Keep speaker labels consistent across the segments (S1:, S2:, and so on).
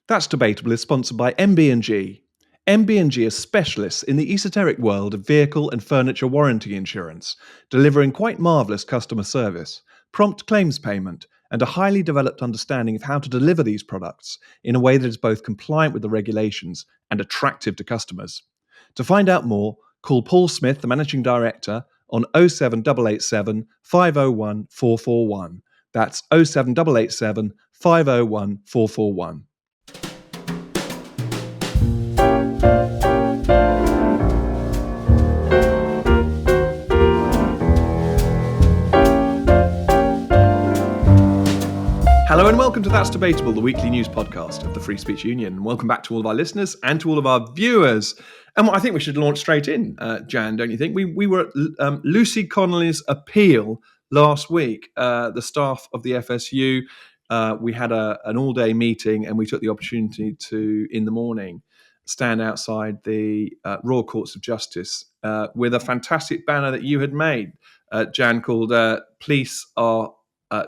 S1: That's Debatable is sponsored by MB&G. MB&G are specialists in the esoteric world of vehicle and furniture warranty insurance, delivering quite marvellous customer service, prompt claims payment, and a highly developed understanding of how to deliver these products in a way that is both compliant with the regulations and attractive to customers. To find out more, call Paul Smith, the Managing Director, on 07887 501 441. That's 07887 501 441. Hello and welcome to That's Debatable, the weekly news podcast of the Free Speech Union. Welcome back to all of our listeners and to all of our viewers. And I think we should launch straight in, Jan, don't you think? We were at Lucy Connolly's appeal last week. The staff of the FSU, we had an all-day meeting and we took the opportunity to, in the morning, stand outside the Royal Courts of Justice with a fantastic banner that you had made, Jan, called Police Are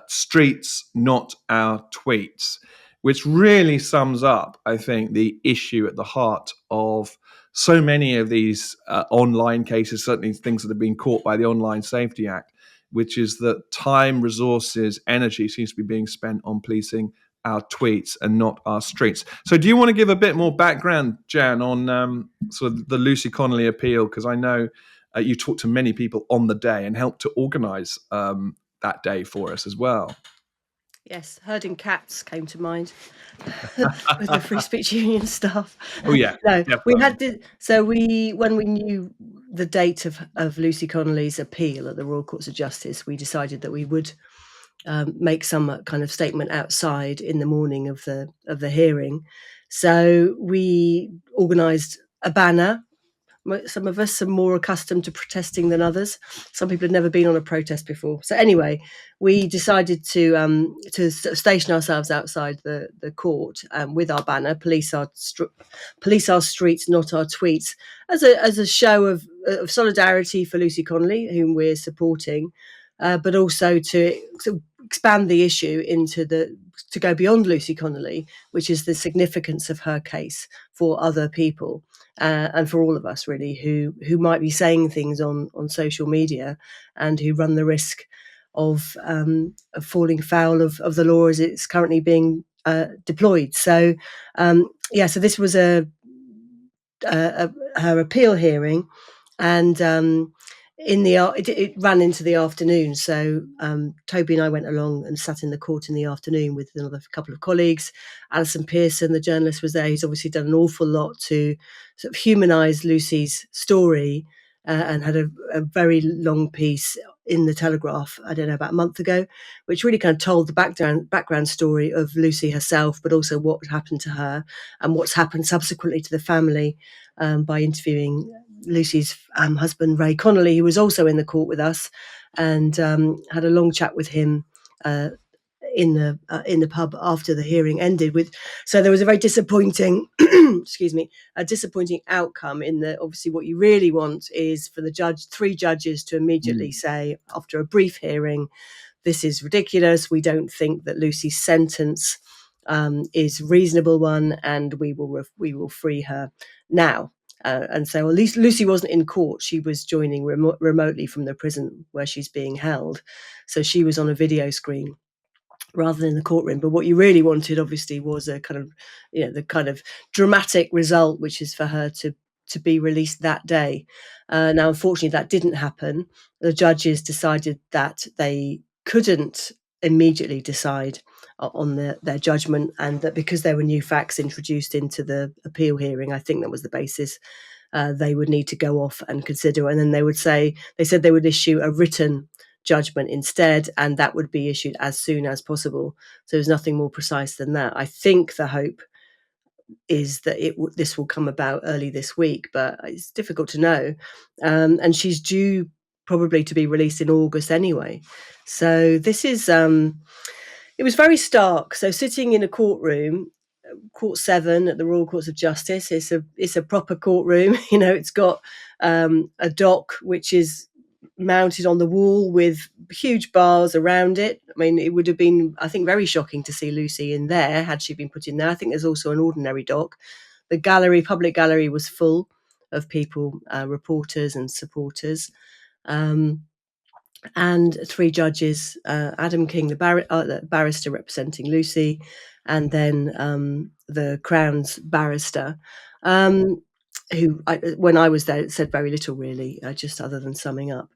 S1: Streets, Not Our Tweets, which really sums up, I think, the issue at the heart of so many of these online cases, certainly things that have been caught by the Online Safety Act, which is that time, resources, energy seems to be being spent on policing our tweets and not our streets. So do you want to give a bit more background, Jan, on sort of the Lucy Connolly appeal? Because I know you talked to many people on the day and helped to organise that day for us as well.
S2: Yes, herding cats came to mind with the Free Speech Union staff.
S1: Oh yeah,
S2: no,
S1: definitely.
S2: we had to, when we knew the date of Lucy Connolly's appeal at the Royal Courts of Justice, we decided that we would make some kind of statement outside in the morning of the hearing. So we organised a banner. Some of us are more accustomed to protesting than others. Some people had never been on a protest before. So anyway, we decided to station ourselves outside the court with our banner, police our streets, not our tweets, as a show of solidarity for Lucy Connolly, whom we're supporting, but also to expand the issue to go beyond Lucy Connolly, which is the significance of her case for other people. And for all of us, really, who might be saying things on social media and who run the risk of falling foul of the law as it's currently being deployed. So, so this was her appeal hearing, and it ran into the afternoon. So Toby and I went along and sat in the court in the afternoon with another couple of colleagues. Allison Pearson, the journalist, was there. He's obviously done an awful lot to sort of humanise Lucy's story and had a very long piece in the Telegraph, I don't know, about a month ago, which really kind of told the background story of Lucy herself, but also what happened to her and what's happened subsequently to the family by interviewing Lucy's husband, Ray Connolly, who was also in the court with us, and had a long chat with him in the pub after the hearing ended. So there was a very disappointing, a disappointing outcome. In that, obviously, what you really want is for the three judges to immediately say, after a brief hearing, this is ridiculous. We don't think that Lucy's sentence is a reasonable one, and we will free her now. And so at least Lucy wasn't in court. She was joining remotely from the prison where she's being held. So she was on a video screen rather than in the courtroom. But what you really wanted, obviously, was a kind of, the kind of dramatic result, which is for her to be released that day. Now, unfortunately, that didn't happen. The judges decided that they couldn't immediately decide on their judgment, and that because there were new facts introduced into the appeal hearing, I think that was the basis, they would need to go off and consider, and then they said they would issue a written judgment instead, and that would be issued as soon as possible. So there's nothing more precise than that. I think the hope is that this will come about early this week, but it's difficult to know. And she's due probably to be released in August anyway. So this is it was very stark. So sitting in a courtroom, Court 7 at the Royal Courts of Justice, it's a proper courtroom. It's got a dock which is mounted on the wall with huge bars around it. I mean, it would have been, I think, very shocking to see Lucy in there had she been put in there. I think there's also an ordinary dock. The gallery, public gallery, was full of people, reporters and supporters. And three judges, Adam King, the barrister representing Lucy, and then the Crown's barrister, who, when I was there, said very little really, just other than summing up.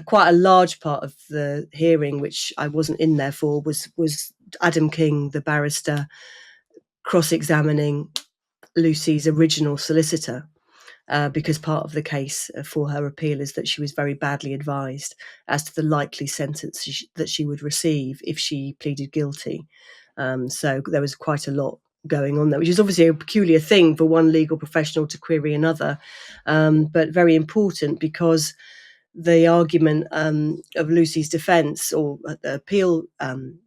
S2: Quite a large part of the hearing, which I wasn't in there for, was Adam King, the barrister, cross-examining Lucy's original solicitor. Because part of the case for her appeal is that she was very badly advised as to the likely sentence that she would receive if she pleaded guilty. So there was quite a lot going on there, which is obviously a peculiar thing for one legal professional to query another, but very important because the argument of Lucy's defence or the appeal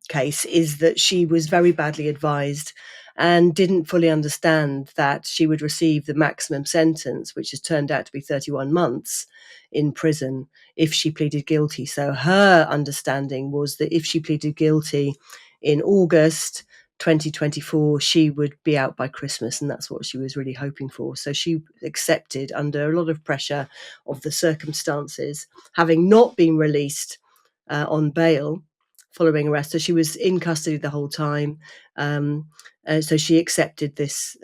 S2: case is that she was very badly advised and didn't fully understand that she would receive the maximum sentence, which has turned out to be 31 months in prison, if she pleaded guilty. So her understanding was that if she pleaded guilty in August 2024, she would be out by Christmas, and that's what she was really hoping for. So she accepted under a lot of pressure of the circumstances, having not been released on bail following arrest. So she was in custody the whole time. So she accepted this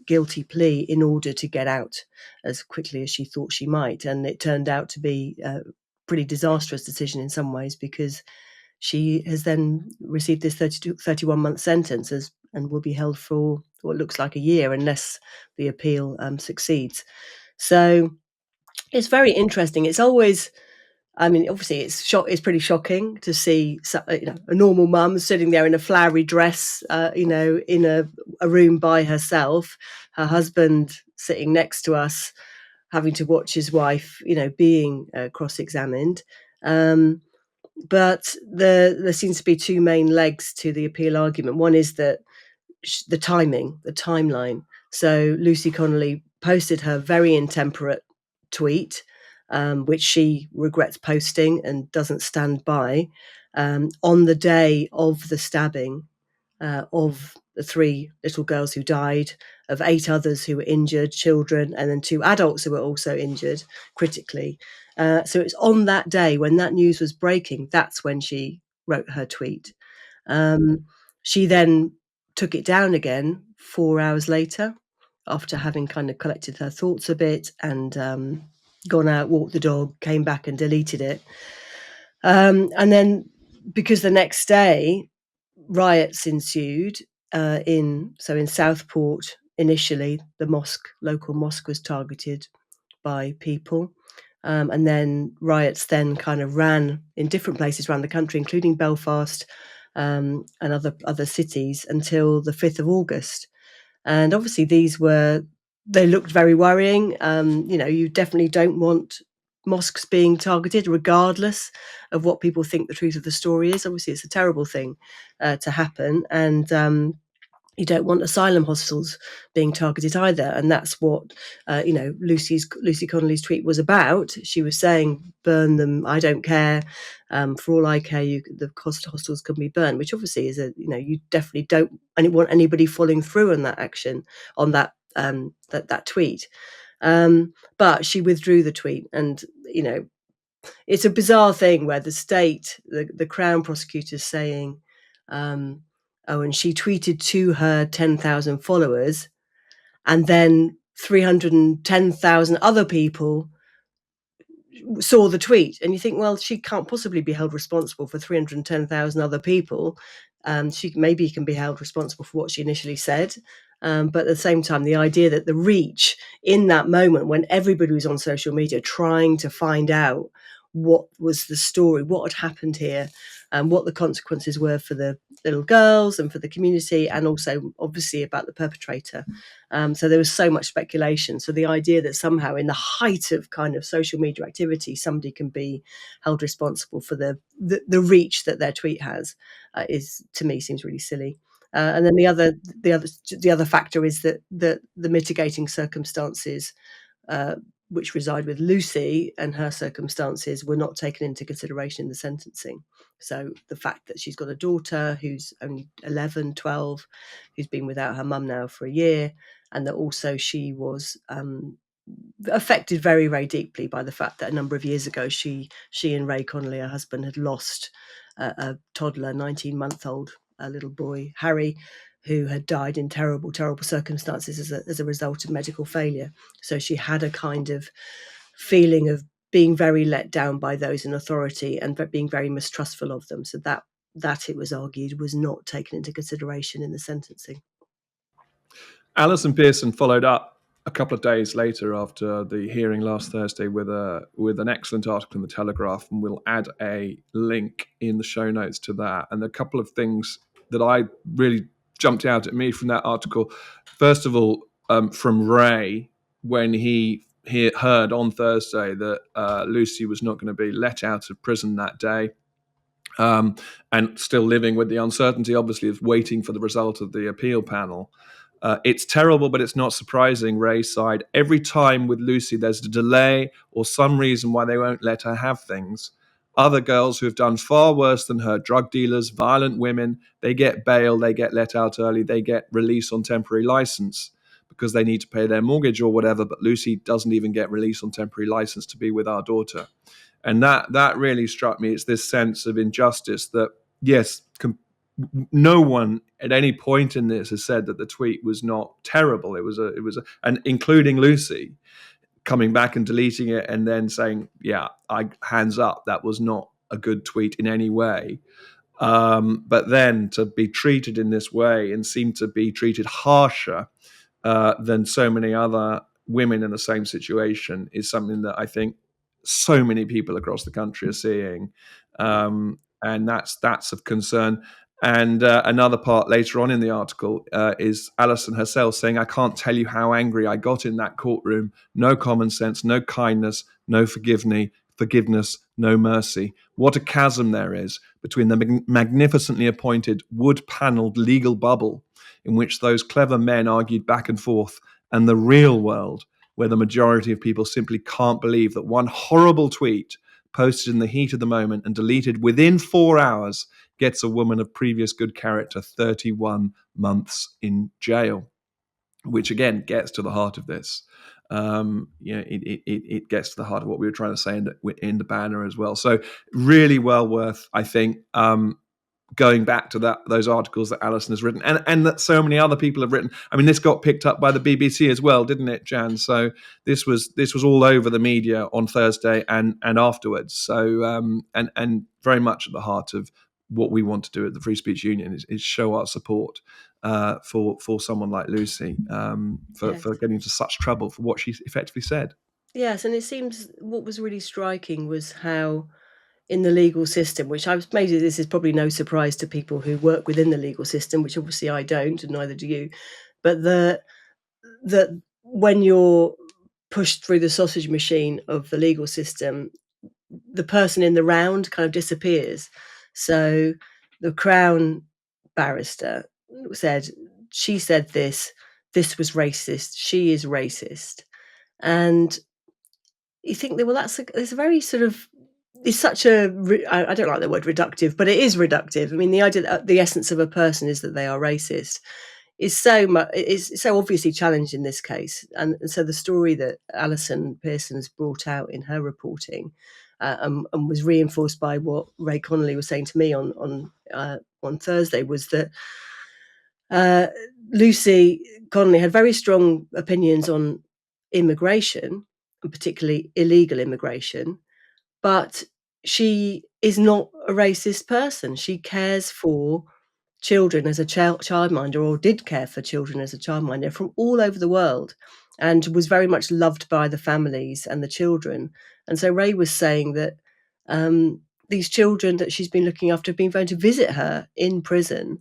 S2: guilty plea in order to get out as quickly as she thought she might. And it turned out to be a pretty disastrous decision in some ways, because she has then received this 31-month sentence and will be held for what looks like a year unless the appeal succeeds. So it's very interesting. It's always, I mean, obviously it's pretty shocking to see a normal mum sitting there in a flowery dress, in a room by herself, her husband sitting next to us, having to watch his wife, being cross-examined. But there seems to be two main legs to the appeal argument. One is that the timeline. So Lucy Connolly posted her very intemperate tweet, which she regrets posting and doesn't stand by, on the day of the stabbing of the three little girls who died, of 8 others who were injured, children, and then 2 adults who were also injured critically. So it's on that day when that news was breaking, that's when she wrote her tweet. She then took it down again 4 hours later, after having kind of collected her thoughts a bit and gone out, walked the dog, came back and deleted it. And then, because the next day riots ensued in Southport, initially the local mosque was targeted by people. And then riots then kind of ran in different places around the country, including Belfast and other cities, until the 5th of August. And obviously they looked very worrying. You definitely don't want mosques being targeted, regardless of what people think the truth of the story is. Obviously, it's a terrible thing to happen. And you don't want asylum hostels being targeted either. And that's what, Lucy Connolly's tweet was about. She was saying, burn them, I don't care. For all I care, the hostels can be burned, which obviously is you definitely don't want anybody following through on that action, on that tweet. But she withdrew the tweet, and, it's a bizarre thing where the state, the Crown prosecutor's saying, and she tweeted to her 10,000 followers, and then 310,000 other people saw the tweet. And you think, well, she can't possibly be held responsible for 310,000 other people. She maybe can be held responsible for what she initially said. But at the same time, the idea that the reach in that moment, when everybody was on social media trying to find out what was the story, what had happened here, and what the consequences were for the little girls and for the community, and also obviously about the perpetrator. So there was so much speculation. So the idea that somehow in the height of kind of social media activity, somebody can be held responsible for the reach that their tweet has is, to me, seems really silly. And then the other factor is that the mitigating circumstances which reside with Lucy and her circumstances, were not taken into consideration in the sentencing. So the fact that she's got a daughter who's only 11, 12, who's been without her mum now for a year, and that also she was affected very, very deeply by the fact that a number of years ago she and Ray Connolly, her husband, had lost a toddler, 19-month-old little boy, Harry, who had died in terrible, terrible circumstances as a result of medical failure. So she had a kind of feeling of being very let down by those in authority and being very mistrustful of them. So that, it was argued, was not taken into consideration in the sentencing.
S1: Allison Pearson followed up a couple of days later after the hearing last Thursday with an excellent article in the Telegraph, and we'll add a link in the show notes to that. And a couple of things that I really jumped out at me from that article. First of all, from Ray, when he heard on Thursday that Lucy was not going to be let out of prison that day, and still living with the uncertainty, obviously, of waiting for the result of the appeal panel. It's terrible, but it's not surprising, Ray sighed. Every time with Lucy, there's a delay or some reason why they won't let her have things. Other girls who have done far worse than her, drug dealers, violent women, they get bail, they get let out early, they get released on temporary license because they need to pay their mortgage or whatever, but Lucy doesn't even get released on temporary license to be with our daughter. And that really struck me. It's this sense of injustice that, yes, no one at any point in this has said that the tweet was not terrible. It was and including Lucy coming back and deleting it and then saying, yeah, hands up, that was not a good tweet in any way. But then to be treated in this way and seem to be treated harsher than so many other women in the same situation is something that I think so many people across the country are seeing, and that's of concern. And another part later on in the article is Allison herself saying, "I can't tell you how angry I got in that courtroom. No common sense, no kindness, no forgiveness, no mercy. What a chasm there is between the magnificently appointed wood-panelled legal bubble in which those clever men argued back and forth and the real world, where the majority of people simply can't believe that one horrible tweet posted in the heat of the moment and deleted within 4 hours gets a woman of previous good character 31 months in jail," which again gets to the heart of this. It gets to the heart of what we were trying to say in the banner as well. So really well worth, I think, going back to those articles that Alison has written and that so many other people have written. I mean, this got picked up by the BBC as well, didn't it, Jan? So this was all over the media on Thursday and afterwards. So and very much at the heart of what we want to do at the Free Speech Union is show our support for someone like Lucy, for getting into such trouble for what she effectively said.
S2: Yes, and it seems what was really striking was how in the legal system, which maybe this is probably no surprise to people who work within the legal system, which obviously I don't, and neither do you, but that when you're pushed through the sausage machine of the legal system, the person in the round kind of disappears. So the Crown barrister said, she said this was racist, she is racist. And you think that, well, it's a very sort of, it's such a, I don't like the word reductive, but it is reductive. I mean, the idea that the essence of a person is that they are racist is so obviously challenged in this case. And so the story that Allison Pearson has brought out in her reporting and was reinforced by what Ray Connolly was saying to me on Thursday was that Lucy Connolly had very strong opinions on immigration, and particularly illegal immigration, but she is not a racist person. She cares for children as a childminder, or did care for children as a childminder from all over the world, and was very much loved by the families and the children. And so Ray was saying that these children that she's been looking after have been going to visit her in prison,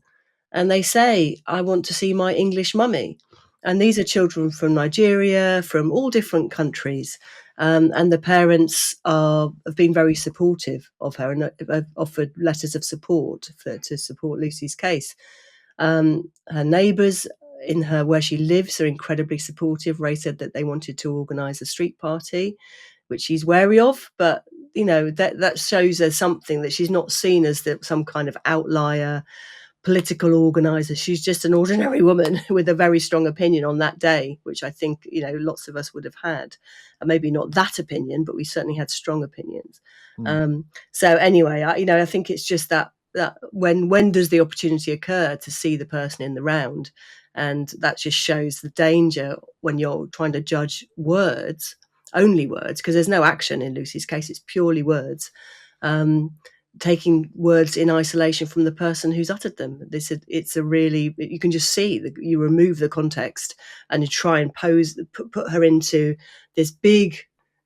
S2: and they say, "I want to see my English mummy." And these are children from Nigeria, from all different countries. And the parents have been very supportive of her and have offered letters of support to support Lucy's case. Her neighbours in her where she lives are incredibly supportive. Ray said that they wanted to organise a street party, which she's wary of, but that shows there's something, that she's not seen as some kind of outlier political organizer. She's just an ordinary woman with a very strong opinion on that day, which I think lots of us would have had, and maybe not that opinion, but we certainly had strong opinions. So anyway, I think it's just that when does the opportunity occur to see the person in the round, and that just shows the danger when you're trying to judge words, only words, because there's no action in Lucy's case, it's purely words. Taking words in isolation from the person who's uttered them. It's a really, you can just see that you remove the context and you try and put her into this big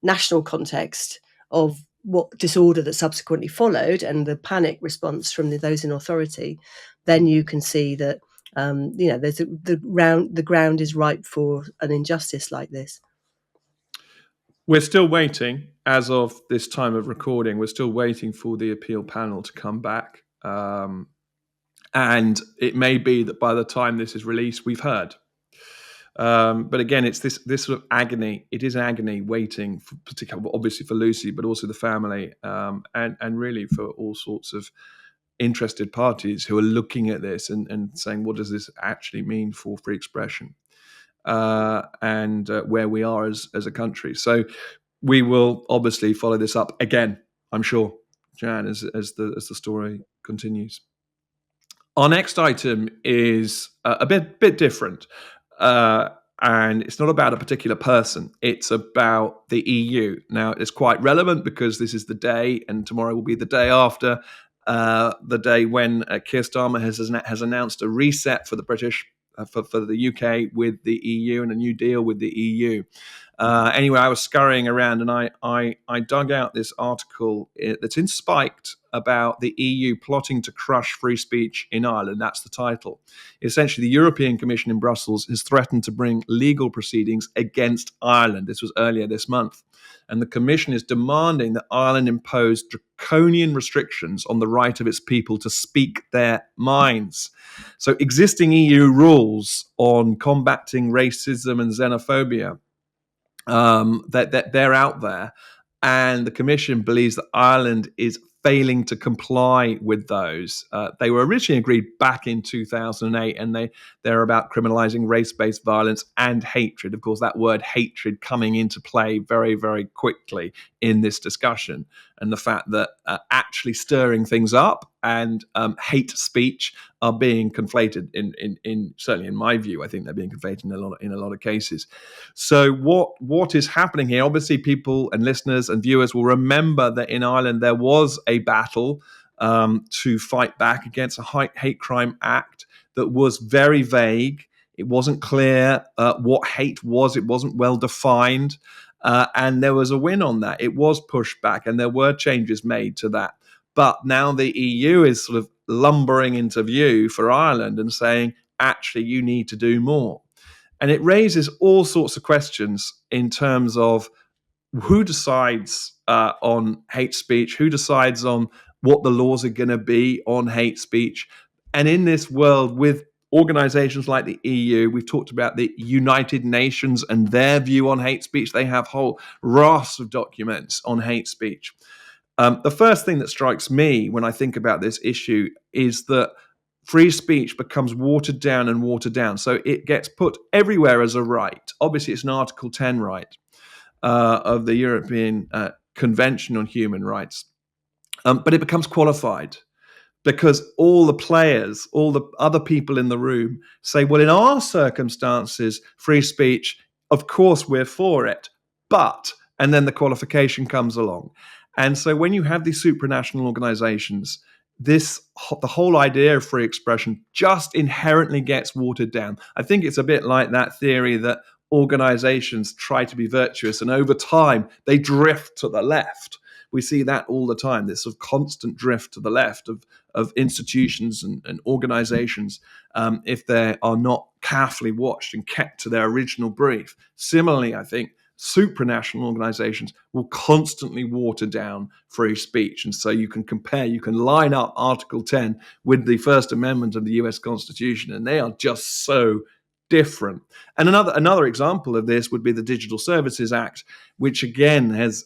S2: national context of what disorder that subsequently followed and the panic response from those in authority. Then you can see that there's the ground is ripe for an injustice like this.
S1: We're still waiting, as of this time of recording, we're still waiting for the appeal panel to come back. And it may be that by the time this is released, we've heard. But again, it's this sort of agony. It is agony waiting, particularly obviously for Lucy, but also the family, and really for all sorts of interested parties who are looking at this and saying, what does this actually mean for free expression? And where we are as a country. So we will obviously follow this up again, I'm sure, Jan, as the story continues. Our next item is a bit different, and it's not about a particular person. It's about the EU. Now, it's quite relevant because this is the day, and tomorrow will be the day after the day when Keir Starmer has announced a reset for the British. For the UK with the EU and a new deal with the EU. Anyway, I was scurrying around and I dug out this article that's in Spiked about the EU plotting to crush free speech in Ireland. That's the title. Essentially, the European Commission in Brussels has threatened to bring legal proceedings against Ireland. This was earlier this month. And the Commission is demanding that Ireland impose draconian restrictions on the right of its people to speak their minds. So existing EU rules on combating racism and xenophobia, that they're out there. And the Commission believes that Ireland is failing to comply with those. They were originally agreed back in 2008, and they're about criminalising race-based violence and hatred. Of course, that word hatred coming into play very, very quickly in this discussion, and the fact that actually stirring things up and hate speech are being conflated in certainly in my view. I think they're being conflated in a lot of cases. So what is happening here? Obviously, people and listeners and viewers will remember that in Ireland there was a battle to fight back against a hate crime act that was very vague. It wasn't clear what hate was. It wasn't well defined. And there was a win on that. It was pushed back and there were changes made to that. But now the EU is sort of lumbering into view for Ireland and saying, actually, you need to do more. And it raises all sorts of questions in terms of who decides on hate speech, who decides on what the laws are going to be on hate speech. And in this world with organizations like the EU, we've talked about the United Nations and their view on hate speech. They have whole rafts of documents on hate speech. The first thing that strikes me when I think about this issue is that free speech becomes watered down and watered down. So it gets put everywhere as a right. Obviously, it's an Article 10 right of the European Convention on Human Rights. But it becomes qualified because all the players, all the other people in the room say, well, in our circumstances, free speech, of course, we're for it. But, and then the qualification comes along. And so when you have these supranational organizations, the whole idea of free expression just inherently gets watered down. I think it's a bit like that theory that organizations try to be virtuous and over time they drift to the left. We see that all the time, this sort of constant drift to the left of institutions and organizations if they are not carefully watched and kept to their original brief. Similarly, I think supranational organizations will constantly water down free speech. And so you can line up Article 10 with the First Amendment of the US Constitution, and they are just so different. And another example of this would be the Digital Services Act, which again has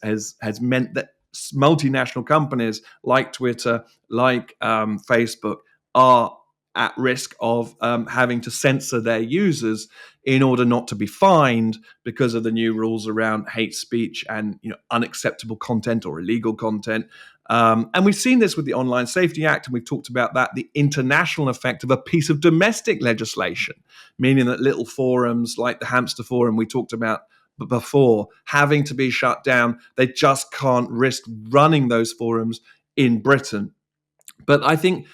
S1: meant that multinational companies like Twitter, like Facebook, are at risk of having to censor their users in order not to be fined because of the new rules around hate speech and unacceptable content or illegal content. And we've seen this with the Online Safety Act, and we've talked about that, the international effect of a piece of domestic legislation, meaning that little forums like the Hamster Forum we talked about before, having to be shut down. They just can't risk running those forums in Britain. But I think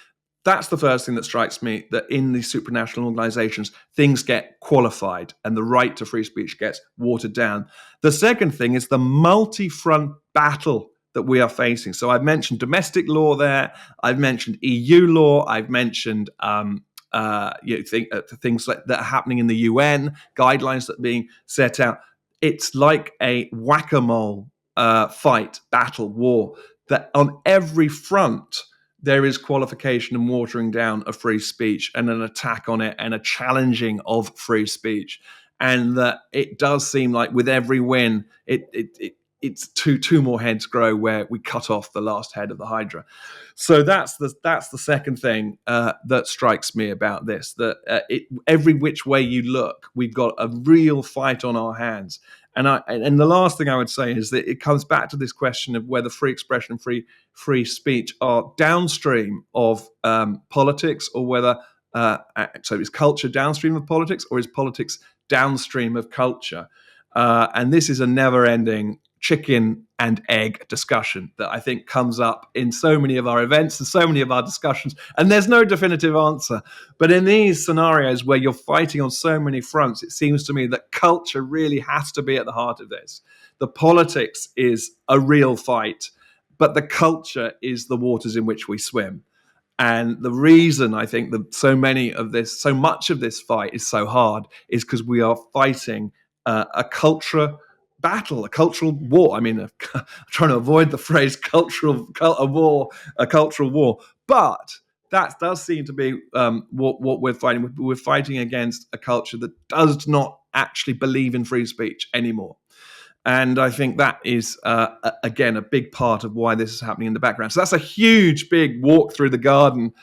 S1: that's the first thing that strikes me, that in these supranational organizations, things get qualified and the right to free speech gets watered down. The second thing is the multi-front battle that we are facing. So I've mentioned domestic law there. I've mentioned EU law. I've mentioned things like that are happening in the UN, guidelines that are being set out. It's like a whack-a-mole fight, battle, war, that on every front there is qualification and watering down of free speech and an attack on it and a challenging of free speech. And that it does seem like with every win, it's two more heads grow where we cut off the last head of the Hydra. So that's the second thing that strikes me about this, that every which way you look, we've got a real fight on our hands. And the last thing I would say is that it comes back to this question of whether free expression and free speech are downstream of politics, or whether so is culture downstream of politics, or is politics downstream of culture? And this is a never-ending chicken and egg discussion that I think comes up in so many of our events and so many of our discussions, and there's no definitive answer. But in these scenarios where you're fighting on so many fronts, it seems to me that culture really has to be at the heart of this. The politics is a real fight, but the culture is the waters in which we swim. And the reason I think that so much of this fight is so hard is because we are fighting a culture battle, a cultural war. I mean, I'm trying to avoid the phrase cultural war, but that does seem to be what we're fighting. We're fighting against a culture that does not actually believe in free speech anymore. And I think that is, again, a big part of why this is happening in the background. So that's a huge, big walk through the garden,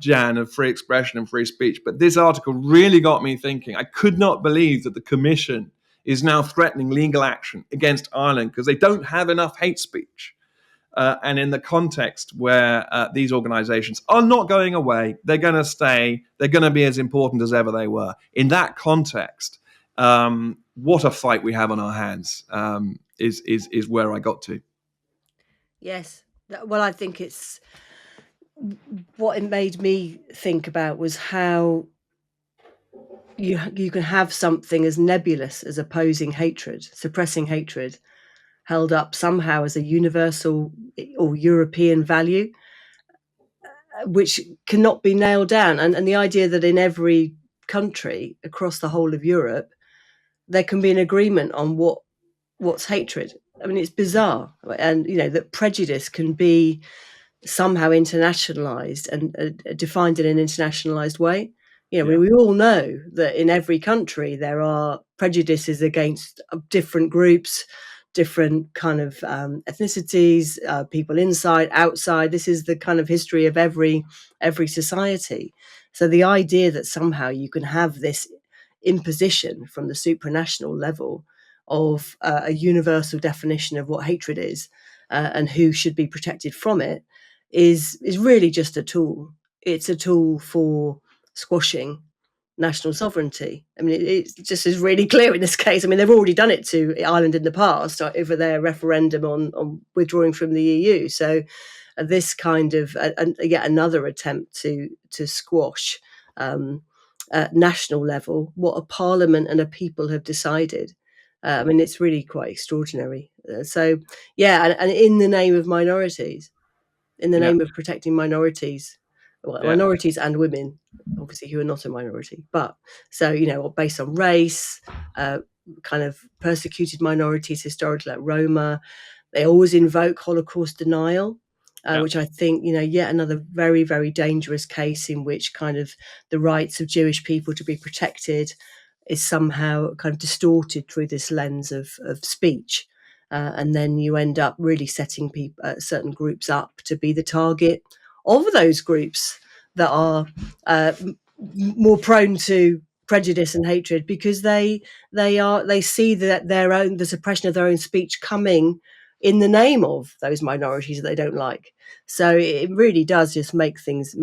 S1: Jan, of free expression and free speech. But this article really got me thinking. I could not believe that the Commission is now threatening legal action against Ireland because they don't have enough hate speech. And in the context where these organizations are not going away, they're going to stay, they're going to be as important as ever they were. In that context, what a fight we have on our hands is where I got to.
S2: Yes. Well, I think it's what it made me think about was how you can have something as nebulous as opposing hatred, suppressing hatred, held up somehow as a universal or European value, which cannot be nailed down. And the idea that in every country across the whole of Europe, there can be an agreement on what's hatred. I mean, it's bizarre. And, that prejudice can be somehow internationalized and defined in an internationalized way. We all know that in every country there are prejudices against different groups, different kind of ethnicities, people inside, outside. This is the kind of history of every society. So the idea that somehow you can have this imposition from the supranational level of a universal definition of what hatred is and who should be protected from it is really just a tool. It's a tool for squashing national sovereignty. I mean, it just is really clear in this case. I mean, they've already done it to Ireland in the past over their referendum on withdrawing from the EU. So this kind of yet another attempt to squash at national level what a parliament and a people have decided. I mean, it's really quite extraordinary. And in the name of minorities, in the name of protecting minorities, minorities and women, obviously, who are not a minority. But so, based on race, kind of persecuted minorities historically, like Roma, they always invoke Holocaust denial. which I think, yet another very, very dangerous case in which kind of the rights of Jewish people to be protected is somehow kind of distorted through this lens of speech. And then you end up really setting certain groups up to be the target of those groups that are more prone to prejudice and hatred, because they see that the suppression of their own speech coming in the name of those minorities that they don't like. So it really does just make things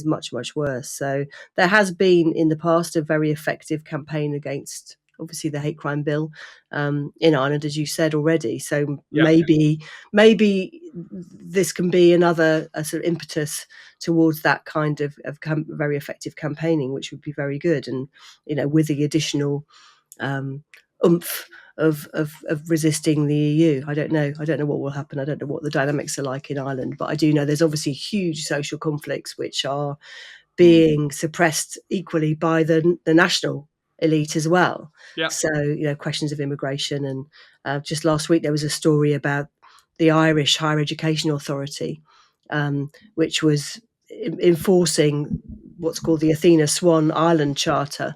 S2: much, much worse. So there has been in the past a very effective campaign against, obviously, the hate crime bill in Ireland, as you said already. So maybe this can be another sort of impetus towards that kind of very effective campaigning, which would be very good. And with the additional oomph of resisting the EU. I don't know what will happen. I don't know what the dynamics are like in Ireland, but I do know there's obviously huge social conflicts which are being suppressed equally by the national elite as well. So questions of immigration, and just last week there was a story about the Irish Higher Education Authority, which was enforcing what's called the Athena Swan Island Charter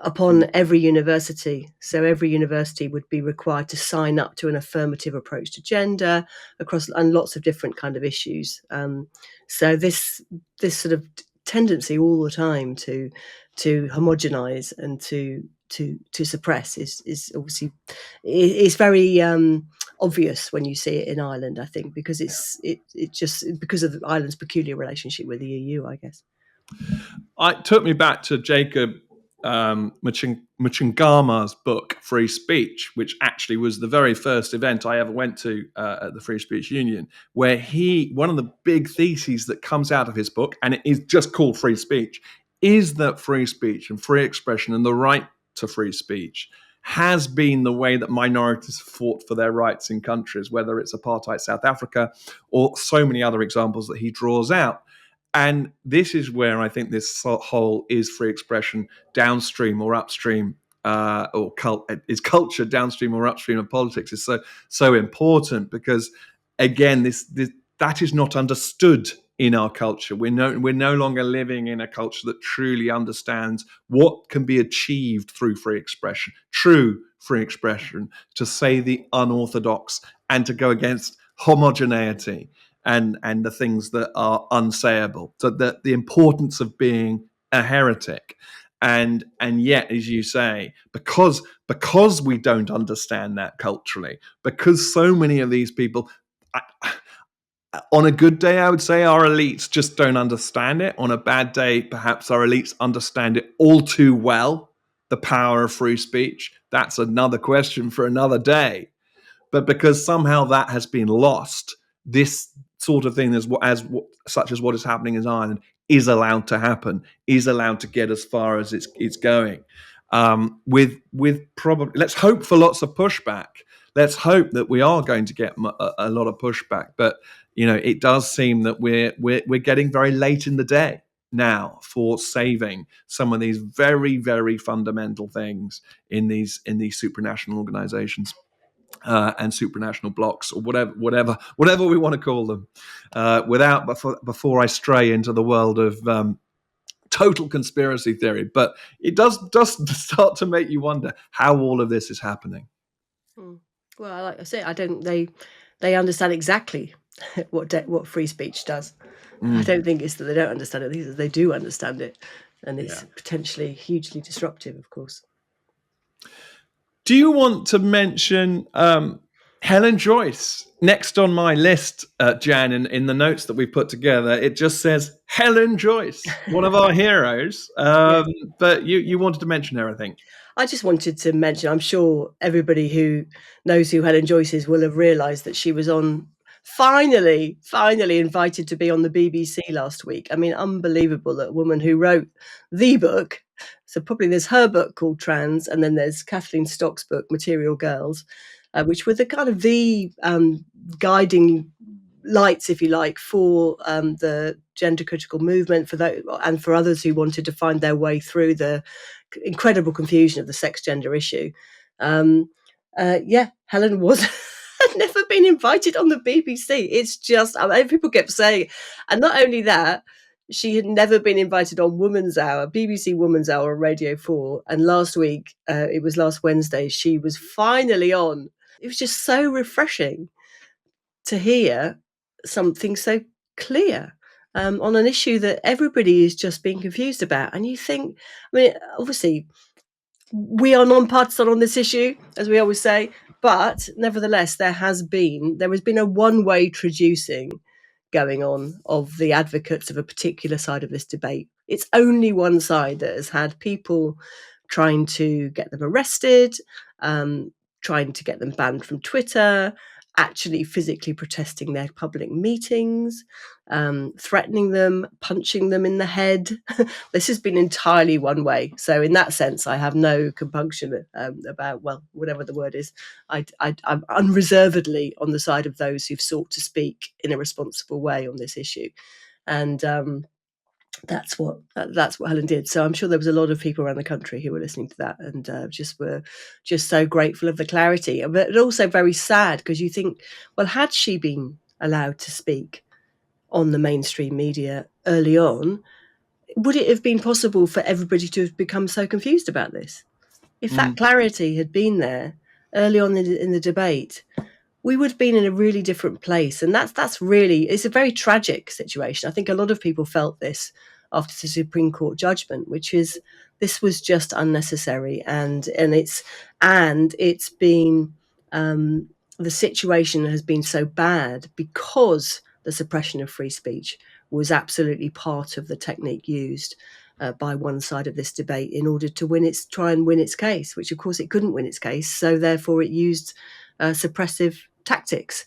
S2: upon every university. So every university would be required to sign up to an affirmative approach to gender and lots of different kind of issues. So this sort of tendency all the time to homogenize and to suppress is obviously is very obvious when you see it in Ireland, I think, because it just because of Ireland's peculiar relationship with the EU, I guess.
S1: It took me back to Jacob Mchangama's book, Free Speech, which actually was the very first event I ever went to at the Free Speech Union, where one of the big theses that comes out of his book, and it is just called Free Speech, is that free speech and free expression and the right to free speech has been the way that minorities have fought for their rights in countries, whether it's apartheid South Africa or so many other examples that he draws out. And this is where I think this whole is free expression downstream or upstream, is culture downstream or upstream of politics is so important, because again, that is not understood in our culture. We're no longer living in a culture that truly understands what can be achieved through free expression, true free expression, to say the unorthodox and to go against homogeneity and the things that are unsayable. So the importance of being a heretic. And yet, as you say, because we don't understand that culturally, because so many of these people, on a good day, I would say our elites just don't understand it. On a bad day, perhaps our elites understand it all too well, the power of free speech. That's another question for another day. But because somehow that has been lost, this sort of thing, such as what is happening in Ireland, is allowed to happen, is allowed to get as far as it's going. With probably, let's hope for lots of pushback. Let's hope that we are going to get a lot of pushback. But it does seem that we're getting very late in the day now for saving some of these very, very fundamental things in these supranational organizations. And supranational blocks, or whatever we want to call them, before I stray into the world of total conspiracy theory. But it does start to make you wonder how all of this is happening.
S2: Well, like I say, they understand exactly what free speech does. I don't think it's that they don't understand it; it's that they do understand it, and it's potentially hugely disruptive, of course.
S1: Do you want to mention Helen Joyce? Next on my list, Jan, in the notes that we've put together, it just says Helen Joyce, one of our heroes. Yes. But you wanted to mention her, I think.
S2: I just wanted to mention, I'm sure everybody who knows who Helen Joyce is will have realised that she was finally invited to be on the BBC last week. I mean, unbelievable, that woman who wrote the book. So probably there's her book called Trans, and then there's Kathleen Stock's book, Material Girls, which were the kind of the guiding lights, if you like, for the gender critical movement, for that, and for others who wanted to find their way through the incredible confusion of the sex gender issue. Helen was had never been invited on the BBC. It's just, I mean, people kept saying, and not only that, she had never been invited on Woman's Hour, BBC Woman's Hour on Radio 4. And last week, it was last Wednesday, she was finally on. It was just so refreshing to hear something so clear on an issue that everybody is just being confused about. And you think, I mean, obviously, we are non-partisan on this issue, as we always say, but nevertheless, there has been a one-way traducing going on of the advocates of a particular side of this debate. It's only one side that has had people trying to get them arrested, trying to get them banned from Twitter, actually physically protesting their public meetings, threatening them, punching them in the head. This has been entirely one way. So in that sense, I have no compunction about, well, whatever the word is. I'm unreservedly on the side of those who've sought to speak in a responsible way on this issue. And that's what Helen did. So I'm sure there was a lot of people around the country who were listening to that and were just so grateful of the clarity. But also very sad, because you think, well, had she been allowed to speak on the mainstream media early on, would it have been possible for everybody to have become so confused about this? If that clarity had been there early on in the debate, we would have been in a really different place. And that's really, it's a very tragic situation. I think a lot of people felt this after the Supreme Court judgment, which is, this was just unnecessary. And it's been, the situation has been so bad because the suppression of free speech was absolutely part of the technique used by one side of this debate in order to try and win its case, which of course it couldn't win its case. So therefore it used suppressive tactics.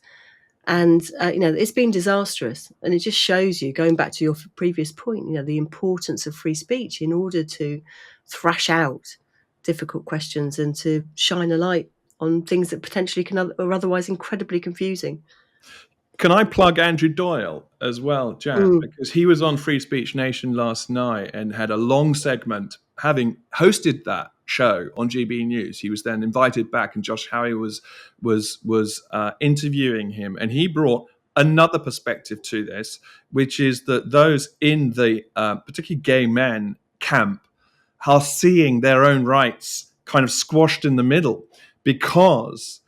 S2: And, it's been disastrous. And it just shows you, going back to your previous point, the importance of free speech in order to thrash out difficult questions and to shine a light on things that potentially are otherwise incredibly confusing.
S1: Can I plug Andrew Doyle as well, Jan? Because he was on Free Speech Nation last night and had a long segment, having hosted that show on GB News. He was then invited back, and Josh Howie was interviewing him, and he brought another perspective to this, which is that those in the particularly gay men camp are seeing their own rights kind of squashed in the middle, because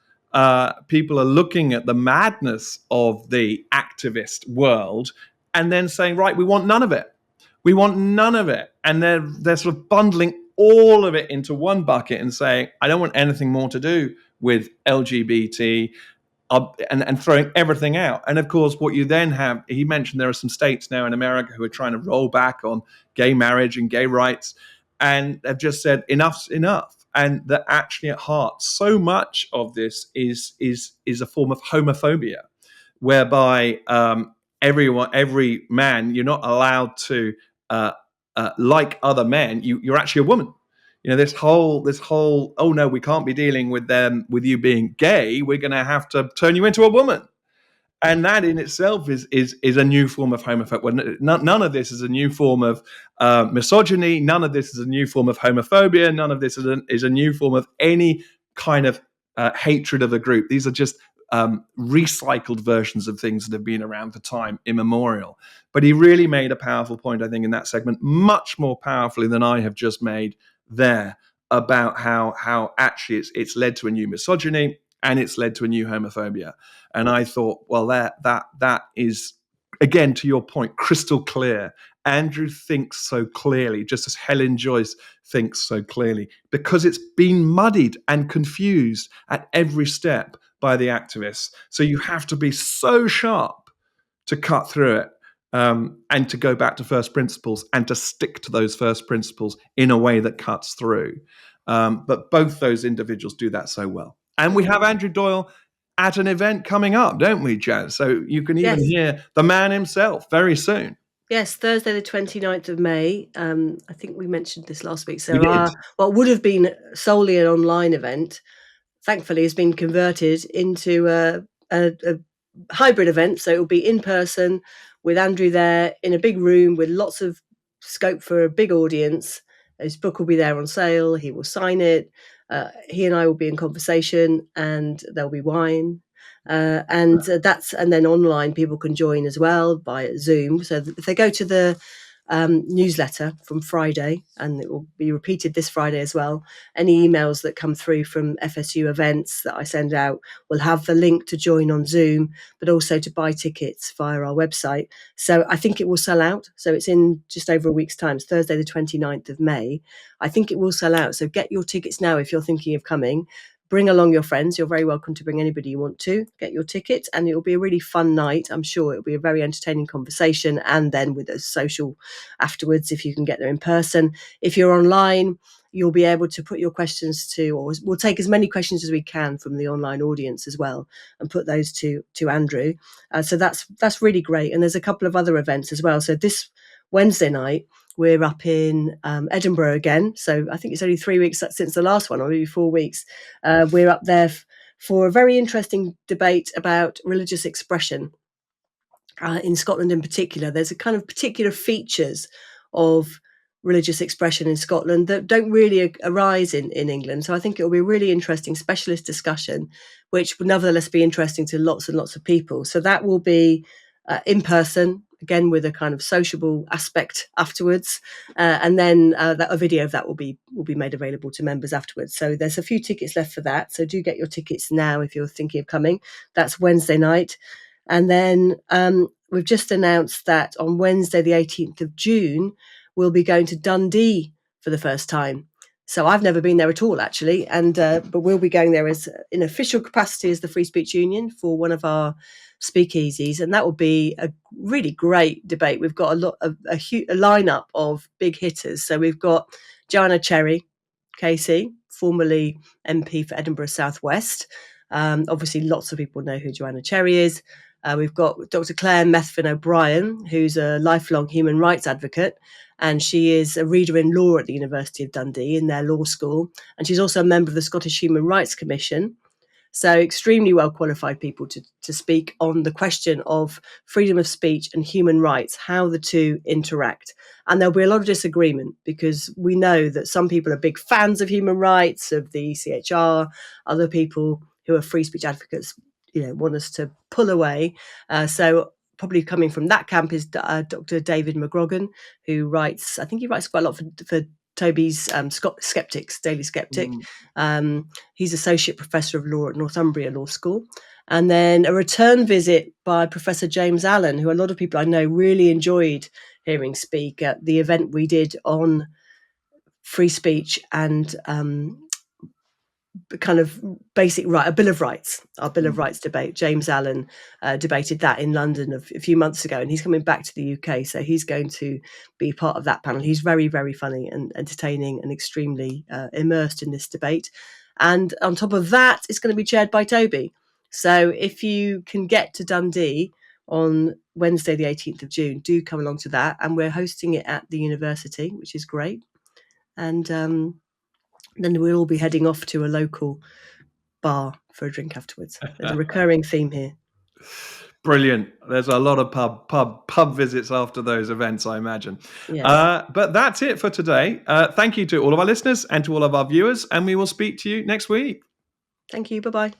S1: people are looking at the madness of the activist world and then saying, right, we want none of it. We want none of it. And they're sort of bundling all of it into one bucket and saying, I don't want anything more to do with LGBT, and throwing everything out. And of course, what you then have, he mentioned there are some states now in America who are trying to roll back on gay marriage and gay rights, and they've just said enough's enough. And that actually at heart, so much of this is a form of homophobia, whereby every man, you're not allowed to like other men. You're actually a woman. This whole oh no, we can't be dealing with you being gay. We're going to have to turn you into a woman. And that in itself is a new form of homophobia. Well, none of this is a new form of misogyny. None of this is a new form of homophobia. None of this is a new form of any kind of hatred of a group. These are just recycled versions of things that have been around for time immemorial. But he really made a powerful point, I think, in that segment, much more powerfully than I have just made there, about how actually it's led to a new misogyny and it's led to a new homophobia. And I thought, well, that is, again, to your point, crystal clear. Andrew thinks so clearly, just as Helen Joyce thinks so clearly, because it's been muddied and confused at every step by the activists. So you have to be so sharp to cut through it, and to go back to first principles and to stick to those first principles in a way that cuts through. But both those individuals do that so well. And we have Andrew Doyle at an event coming up, don't we, Jazz? So you can even hear the man himself very soon.
S2: Yes, Thursday the 29th of May. I think we mentioned this last week. So what would have been solely an online event, thankfully, has been converted into a hybrid event. So it will be in person with Andrew there in a big room with lots of scope for a big audience. His book will be there on sale. He will sign it. He and I will be in conversation, and there'll be wine. and then online people can join as well by Zoom. So if they go to the newsletter from Friday, and it will be repeated this Friday as well, any emails that come through from FSU events that I send out will have the link to join on Zoom, but also to buy tickets via our website. So I think it will sell out. So it's in just over a week's time. It's Thursday the 29th of May. I think it will sell out. So get your tickets now if you're thinking of coming. Bring along your friends. You're very welcome to bring anybody you want to. Get your ticket, and it will be a really fun night. I'm sure it'll be a very entertaining conversation, and then with a social afterwards if you can get there in person. If you're online, you'll be able to put your questions to, or we'll take as many questions as we can from the online audience as well, and put those to Andrew. So that's really great. And there's a couple of other events as well. So this Wednesday night, we're up in Edinburgh again. So I think it's only 3 weeks since the last one, or maybe 4 weeks. We're up there for a very interesting debate about religious expression. In Scotland in particular, there's a kind of particular features of religious expression in Scotland that don't really arise in England. So I think it will be a really interesting specialist discussion, which will nevertheless be interesting to lots and lots of people. So that will be in person, again with a kind of sociable aspect afterwards, and then a video of that will be made available to members afterwards. So there's a few tickets left for that. So do get your tickets now if you're thinking of coming. That's Wednesday night. And then we've just announced that on Wednesday, the 18th of June, we'll be going to Dundee for the first time. So I've never been there at all, actually, but we'll be going there as in official capacity as the Free Speech Union for one of our speakeasies, and that will be a really great debate. We've got a lineup of big hitters. So we've got Joanna Cherry, Casey, formerly MP for Edinburgh South West. Obviously, lots of people know who Joanna Cherry is. We've got Dr. Claire Methven O'Brien, who's a lifelong human rights advocate, and she is a reader in law at the University of Dundee in their law school, and she's also a member of the Scottish Human Rights Commission. So extremely well qualified people to speak on the question of freedom of speech and human rights, how the two interact. And there'll be a lot of disagreement because we know that some people are big fans of human rights, of the ECHR, other people who are free speech advocates, want us to pull away. So probably coming from that camp is Dr. David McGrogan, who writes, I think he writes quite a lot for Toby's Skeptics, Daily Skeptic. He's Associate Professor of Law at Northumbria Law School. And then a return visit by Professor James Allen, who a lot of people I know really enjoyed hearing speak at the event we did on free speech and kind of basic right, a Bill of Rights, our Bill of Rights debate. James Allen debated that in London a few months ago, and he's coming back to the UK, so he's going to be part of that panel. He's very, very funny and entertaining and extremely immersed in this debate. And on top of that, it's going to be chaired by Toby. So if you can get to Dundee on Wednesday, the 18th of June, do come along to that. And we're hosting it at the university, which is great. And then we'll all be heading off to a local bar for a drink afterwards. There's a recurring theme here.
S1: Brilliant. There's a lot of pub visits after those events, I imagine.
S2: Yes.
S1: But that's it for today. Thank you to all of our listeners and to all of our viewers, and we will speak to you next week.
S2: Thank you. Bye-bye.